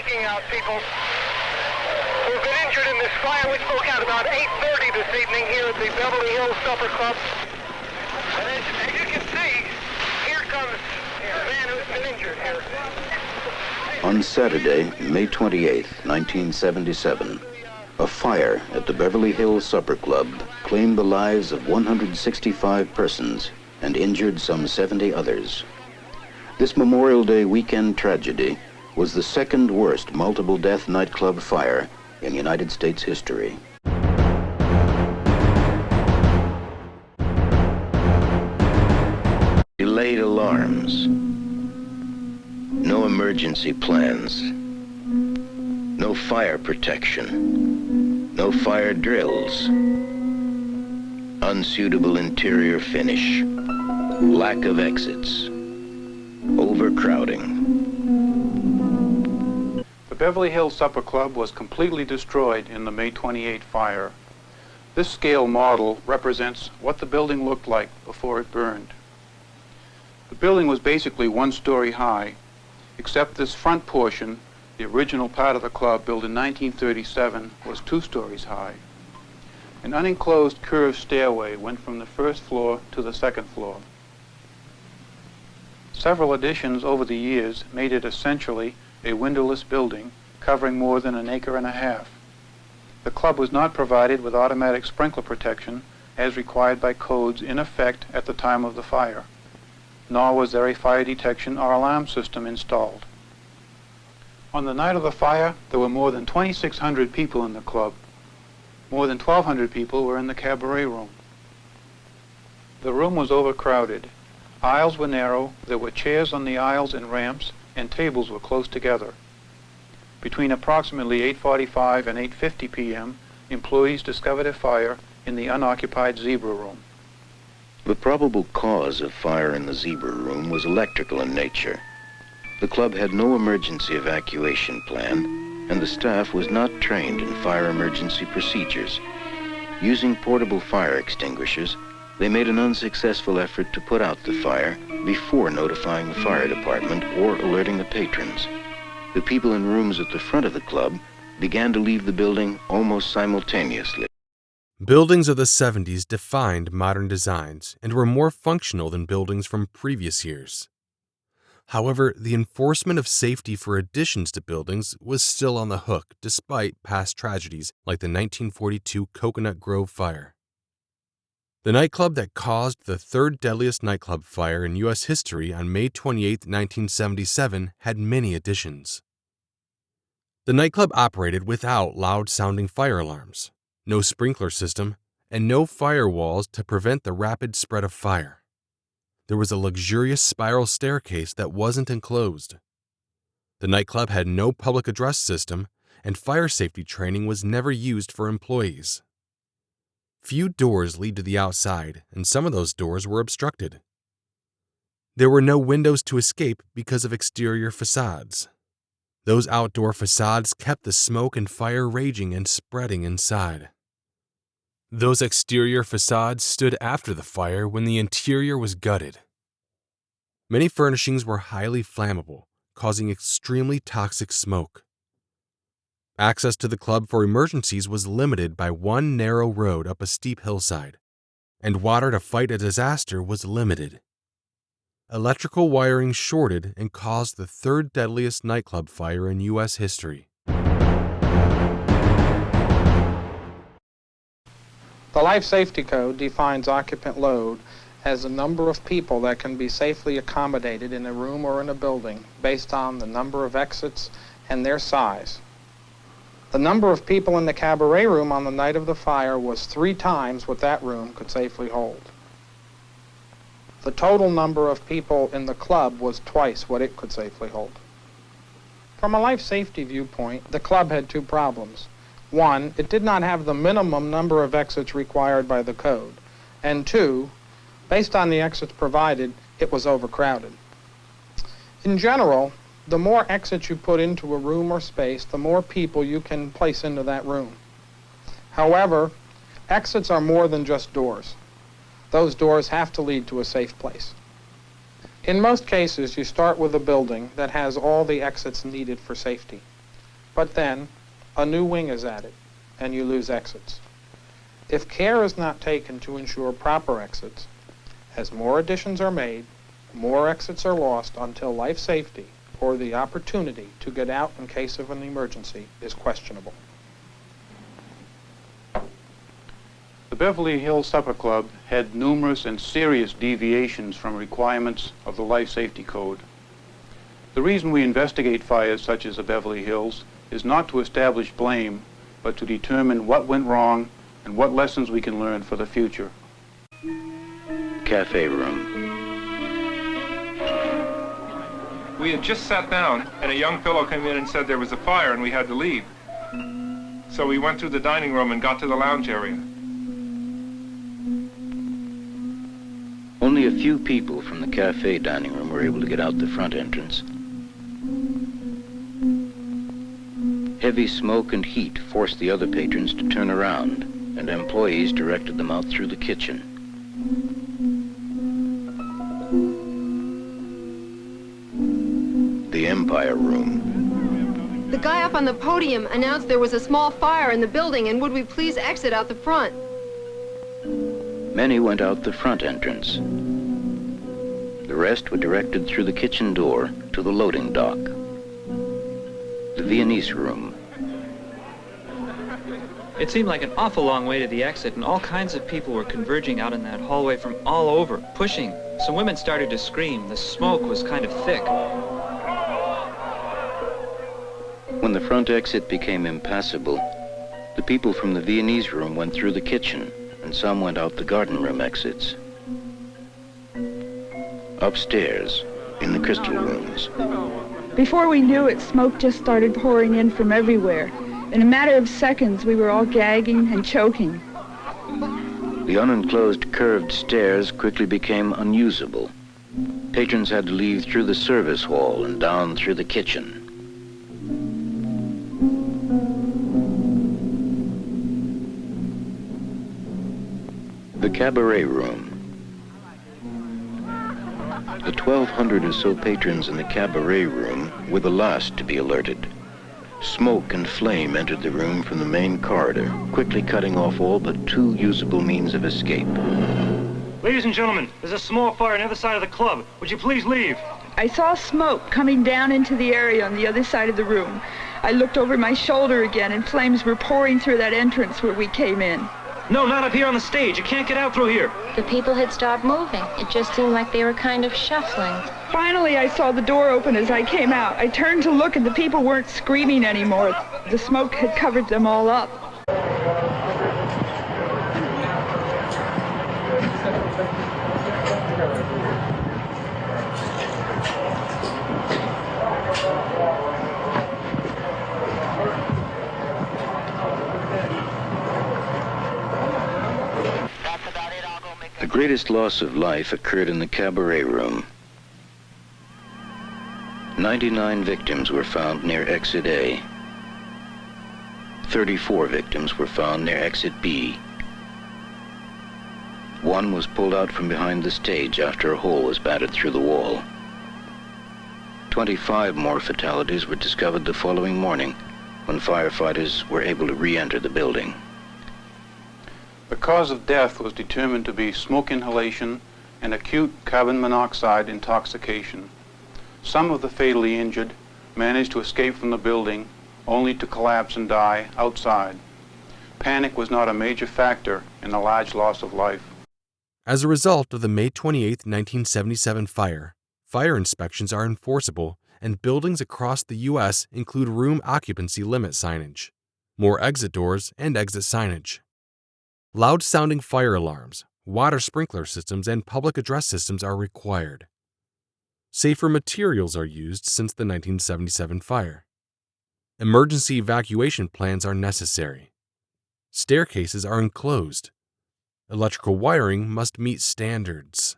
seeking out people who've been injured in this fire. We spoke out about 8:30 this evening here at the Beverly Hills Supper Club. And as you can see, here comes a man who's been injured here. On Saturday, May 28, 1977, a fire at the Beverly Hills Supper Club claimed the lives of 165 persons and injured some 70 others. This Memorial Day weekend tragedy was the second worst multiple death nightclub fire in United States history. Delayed alarms. No emergency plans. No fire protection. No fire drills. Unsuitable interior finish. Lack of exits. Overcrowding. The Beverly Hills Supper Club was completely destroyed in the May 28 fire. This scale model represents what the building looked like before it burned. The building was basically 1 story high, except this front portion, the original part of the club built in 1937, was 2 stories high. An unenclosed curved stairway went from the first floor to the second floor. Several additions over the years made it essentially a windowless building covering more than 1.5 acres. The club was not provided with automatic sprinkler protection as required by codes in effect at the time of the fire, nor was there a fire detection or alarm system installed. On the night of the fire, there were more than 2,600 people in the club. More than 1,200 people were in the cabaret room. The room was overcrowded. Aisles were narrow, there were chairs on the aisles and ramps, and tables were close together. Between approximately 8:45 and 8:50 p.m., employees discovered a fire in the unoccupied Zebra room. The probable cause of fire in the Zebra room was electrical in nature. The club had no emergency evacuation plan, and the staff was not trained in fire emergency procedures. Using portable fire extinguishers, they made an unsuccessful effort to put out the fire before notifying the fire department or alerting the patrons. The people in rooms at the front of the club began to leave the building almost simultaneously. Buildings of the 70s defined modern designs and were more functional than buildings from previous years. However, the enforcement of safety for additions to buildings was still on the hook despite past tragedies like the 1942 Coconut Grove fire. The nightclub that caused the third deadliest nightclub fire in U.S. history on May 28, 1977, had many additions. The nightclub operated without loud-sounding fire alarms, no sprinkler system, and no firewalls to prevent the rapid spread of fire. There was a luxurious spiral staircase that wasn't enclosed. The nightclub had no public address system, and fire safety training was never used for employees. Few doors lead to the outside, and some of those doors were obstructed. There were no windows to escape because of exterior facades. Those outdoor facades kept the smoke and fire raging and spreading inside. Those exterior facades stood after the fire when the interior was gutted. Many furnishings were highly flammable, causing extremely toxic smoke. Access to the club for emergencies was limited by one narrow road up a steep hillside, and water to fight a disaster was limited. Electrical wiring shorted and caused the third deadliest nightclub fire in U.S. history. The Life Safety Code defines occupant load as the number of people that can be safely accommodated in a room or in a building based on the number of exits and their size. The number of people in the cabaret room on the night of the fire was 3 times what that room could safely hold. The total number of people in the club was twice what it could safely hold. From a life safety viewpoint, the club had 2 problems. 1, it did not have the minimum number of exits required by the code. And 2, based on the exits provided, it was overcrowded. In general, the more exits you put into a room or space, the more people you can place into that room. However, exits are more than just doors. Those doors have to lead to a safe place. In most cases, you start with a building that has all the exits needed for safety. but then a new wing is added, and you lose exits. If care is not taken to ensure proper exits, as more additions are made, more exits are lost until life safety, or the opportunity to get out in case of an emergency, is questionable. The Beverly Hills Supper Club had numerous and serious deviations from requirements of the Life Safety Code. The reason we investigate fires such as the Beverly Hills is not to establish blame, but to determine what went wrong and what lessons we can learn for the future. Cafe room. We had just sat down, and a young fellow came in and said there was a fire and we had to leave. So we went through the dining room and got to the lounge area. Only a few people from the cafe dining room were able to get out the front entrance. Heavy smoke and heat forced the other patrons to turn around, and employees directed them out through the kitchen. The Empire Room. The guy up on the podium announced there was a small fire in the building and would we please exit out the front. Many went out the front entrance. The rest were directed through the kitchen door to the loading dock. The Viennese Room. It seemed like an awful long way to the exit, and all kinds of people were converging out in that hallway from all over, pushing. Some women started to scream. The smoke was kind of thick. When the front exit became impassable, the people from the Viennese Room went through the kitchen, and some went out the garden room exits. Upstairs, in the crystal rooms. Before we knew it, smoke just started pouring in from everywhere. In a matter of seconds, we were all gagging and choking. The unenclosed curved stairs quickly became unusable. Patrons had to leave through the service hall and down through the kitchen. The Cabaret Room. The 1,200 or so patrons in the Cabaret Room were the last to be alerted. Smoke and flame entered the room from the main corridor, quickly cutting off all but two usable means of escape. Ladies and gentlemen, there's a small fire on the other side of the club. Would you please leave? I saw smoke coming down into the area on the other side of the room. I looked over my shoulder again, and flames were pouring through that entrance where we came in. No, not up here on the stage. You can't get out through here. The people had stopped moving. It just seemed like they were kind of shuffling. Finally, I saw the door open as I came out. I turned to look, and the people weren't screaming anymore. The smoke had covered them all up. The greatest loss of life occurred in the Cabaret Room. 99 victims were found near Exit A. 34 victims were found near Exit B. One was pulled out from behind the stage after a hole was battered through the wall. 25 more fatalities were discovered the following morning when firefighters were able to re-enter the building. The cause of death was determined to be smoke inhalation and acute carbon monoxide intoxication. Some of the fatally injured managed to escape from the building, only to collapse and die outside. Panic was not a major factor in the large loss of life. As a result of the May 28, 1977 fire, fire inspections are enforceable, and buildings across the U.S. include room occupancy limit signage, more exit doors, and exit signage. Loud-sounding fire alarms, water sprinkler systems, and public address systems are required. Safer materials are used since the 1977 fire. Emergency evacuation plans are necessary. Staircases are enclosed. Electrical wiring must meet standards.